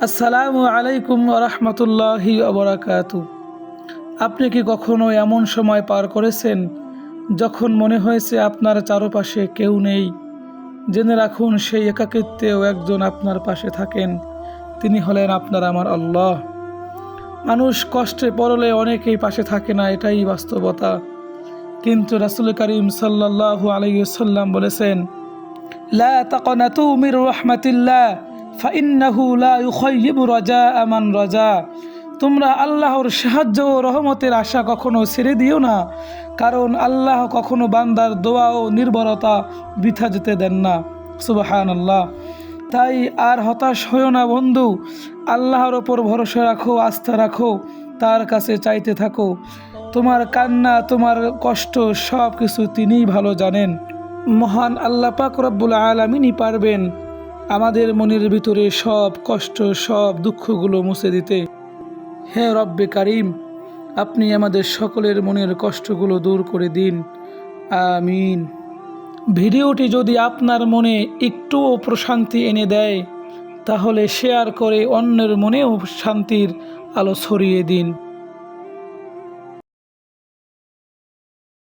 আসসালামু আলাইকুম ওয়া রাহমাতুল্লাহি ওয়া বারাকাতুহু। আপনি কি কখনো এমন সময় পার করেছেন যখন মনে হয়েছে আপনার চারপাশে কেউ নেই? জেনে রাখুন, সেই একাকিত্বেও একজন আপনার পাশে থাকেন। তিনি হলেন আপনার আমার আল্লাহ। মানুষ কষ্টে পড়লে অনেকেই পাশে থাকে না, এটাই বাস্তবতা। কিন্তু রাসূল করিম সাল্লাল্লাহু আলাইহি ওয়াসাল্লাম বলেছেন, লা তাকনাতু মির রাহমাতিল্লাহ ফাইন্নাহু লা ইউখাইয়িবু রাজাআ মান রাজা। তোমরা আল্লাহর সাহায্য ও রহমতের আশা কখনো ছেড়ে দিও না, কারণ আল্লাহ কখনো বান্দার দোয়া ও নির্ভরতা বৃথা যেতে দেন না। সুবহানাল্লাহ। তাই আর হতাশ হয়ো না বন্ধু, আল্লাহর ওপর ভরসা রাখো, আস্থা রাখো, তার কাছে চাইতে থাকো। তোমার কান্না, তোমার কষ্ট সব কিছু তিনিই ভালো জানেন। মহান আল্লাহ পাক রব্বুল আলামিনই পারবেন আমাদের মনের ভিতরে সব কষ্ট, সব দুঃখগুলো মুছে দিতে। হে রব্বে কারিম, আপনি আমাদের সকলের মনের কষ্টগুলো দূর করে দিন, আমিন। ভিডিওটি যদি আপনার মনে একটুও প্রশান্তি এনে দেয়, তাহলে শেয়ার করে অন্যের মনেও শান্তির আলো ছড়িয়ে দিন।